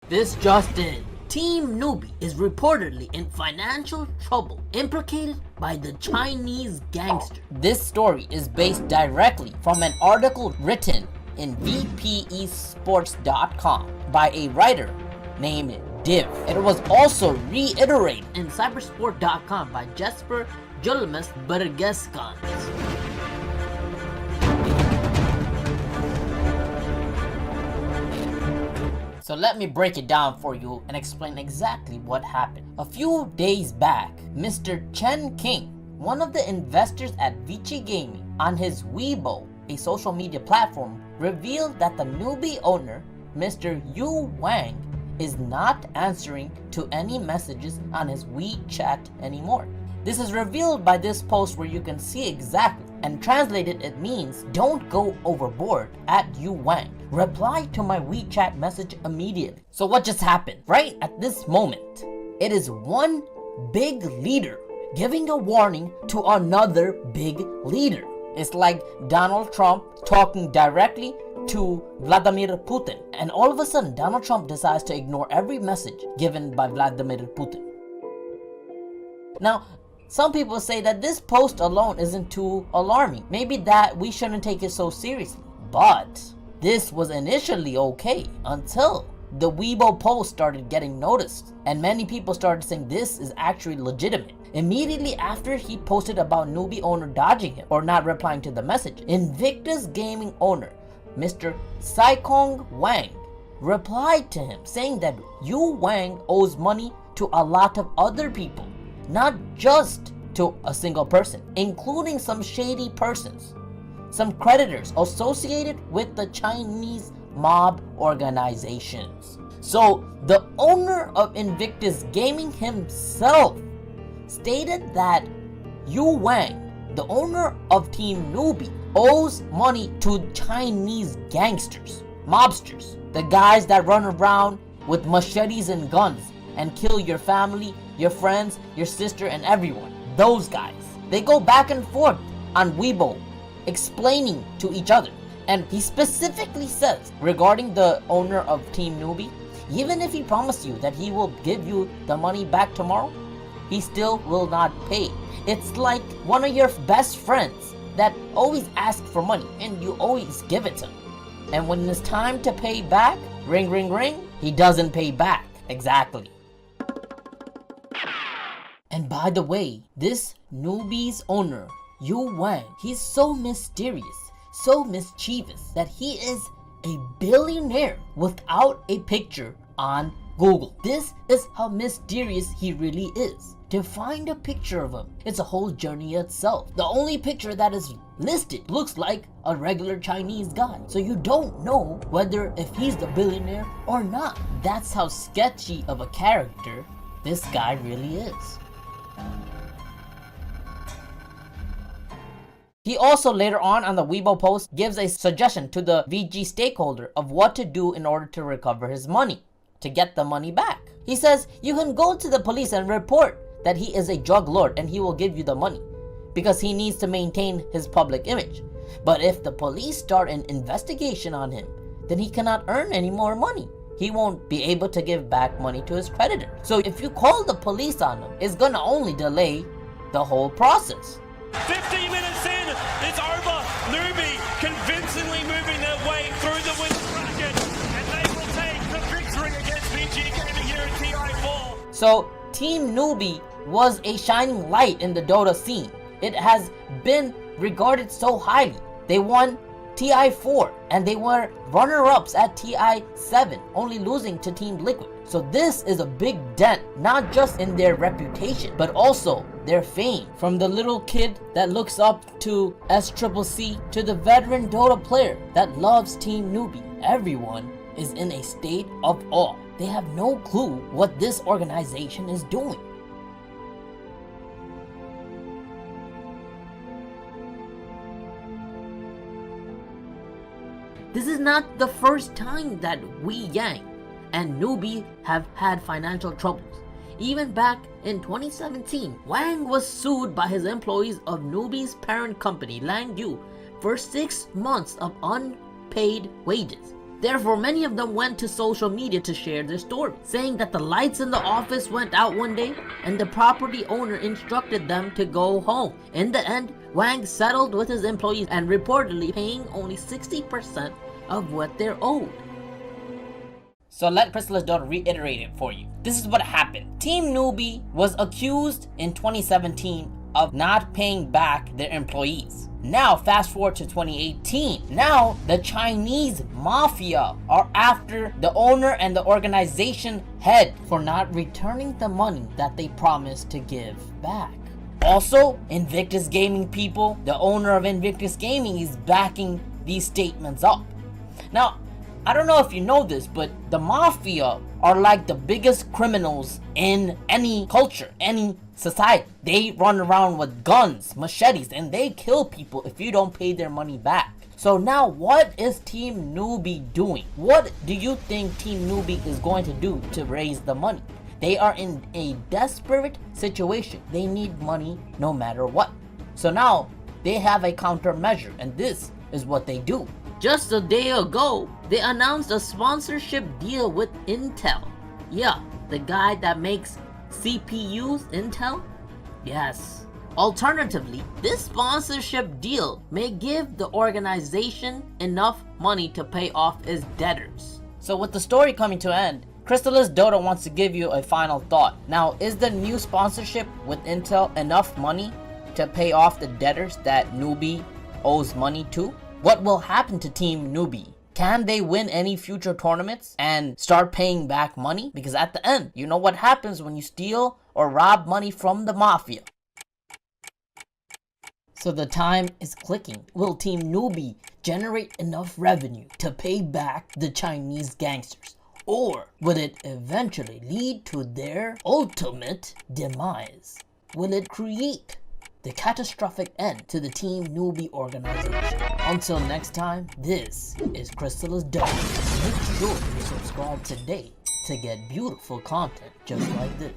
This just in. Team Newbee is reportedly in financial trouble, implicated by the Chinese gangster. This story is based directly from an article written in vpesports.com by a writer named Div. It was also reiterated in cybersport.com by Jesper Julmus Bergeskans. So let me break it down for you and explain exactly what happened. A few days back, Mr. Chen King, one of the investors at Vici Gaming, on his Weibo, a social media platform, revealed that the Newbee owner, Mr. Yu Wang, is not answering to any messages on his WeChat anymore. This is revealed by this post where you can see exactly, and translated it means don't go overboard at Yu Wang. Reply to my WeChat message immediately. So what just happened? Right at this moment, it is one big leader giving a warning to another big leader. It's like Donald Trump talking directly to Vladimir Putin, and all of a sudden Donald Trump decides to ignore every message given by Vladimir Putin. Now, some people say that this post alone isn't too alarming. Maybe that we shouldn't take it so seriously. But this was initially okay until the Weibo post started getting noticed, and many people started saying this is actually legitimate. Immediately after he posted about Newbee owner dodging him or not replying to the message, Invictus Gaming owner Mr. Sicong Wang replied to him saying that Yu Wang owes money to a lot of other people, not just to a single person, including some shady persons, some creditors associated with the Chinese mob organizations. So the owner of Invictus Gaming himself stated that Yu Wang, the owner of Team Newbee, owes money to Chinese gangsters, mobsters, the guys that run around with machetes and guns and kill your family, your friends, your sister, and everyone. Those guys. They go back and forth on Weibo explaining to each other. And he specifically says regarding the owner of Team Newbee, even if he promised you that he will give you the money back tomorrow, he still will not pay. It's like one of your best friends that always asks for money and you always give it to him. And when it's time to pay back, ring ring ring, he doesn't pay back. Exactly. And by the way, this Newbee's owner, Yu Wang, he's so mysterious, so mischievous that he is a billionaire without a picture on Google. This is how mysterious he really is. To find a picture of him, it's a whole journey itself. The only picture that is listed looks like a regular Chinese guy. So you don't know whether if he's the billionaire or not. That's how sketchy of a character this guy really is. He also later on the Weibo post gives a suggestion to the VG stakeholder of what to do in order to recover his money, to get the money back. He says you can go to the police and report that he is a drug lord and he will give you the money because he needs to maintain his public image. But if the police start an investigation on him, then he cannot earn any more money. He won't be able to give back money to his creditor. So if you call the police on him, it's gonna only delay the whole process. 15 minutes in, it's over. Newbee convincingly moving their way through the winner bracket, and they will take the victory against VG Gaming here at TI4. So Team Newbee was a shining light in the Dota scene. It has been regarded so highly. They won TI4 and they were runner-ups at TI7, only losing to Team Liquid. So this is a big dent, not just in their reputation, but also their fame. From the little kid that looks up to SCCC to the veteran Dota player that loves Team Newbee, everyone is in a state of awe. They have no clue what this organization is doing. This is not the first time that Wei Yang and Newbee have had financial troubles. Even back in 2017, Wang was sued by his employees of Newbee's parent company, Langyu, for 6 months of unpaid wages. Therefore, many of them went to social media to share their story, saying that the lights in the office went out one day and the property owner instructed them to go home. In the end, Wang settled with his employees and reportedly paying only 60% of what they're owed. So let Crystalis Dota reiterate it for you. This is what happened. Team Newbee was accused in 2017 of not paying back their employees. Now fast forward to 2018. Now the Chinese Mafia are after the owner and the organization head for not returning the money that they promised to give back. Also, Invictus Gaming people, the owner of Invictus Gaming, is backing these statements up. Now, I don't know if you know this, but the Mafia are like the biggest criminals in any culture, any society. They run around with guns, machetes, and they kill people if you don't pay their money back. So now what is Team Newbee doing? What do you think Team Newbee is going to do to raise the money? They are in a desperate situation. They need money no matter what. So now they have a countermeasure, and this is what they do. Just a day ago, they announced a sponsorship deal with Intel. Yeah, the guy that makes CPUs, Intel? Yes. Alternatively, this sponsorship deal may give the organization enough money to pay off its debtors. So with the story coming to an end, Crystalis Dota wants to give you a final thought. Now, is the new sponsorship with Intel enough money to pay off the debtors that Newbee owes money to? What will happen to Team Newbee? Can they win any future tournaments and start paying back money? Because at the end, you know what happens when you steal or rob money from the Mafia. So the time is clicking. Will Team Newbee generate enough revenue to pay back the Chinese gangsters? Or will it eventually lead to their ultimate demise? Will it create the catastrophic end to the Team Newbee organization? Until next time, this is Crystalis Dota. Make sure you subscribe today to get beautiful content just like this.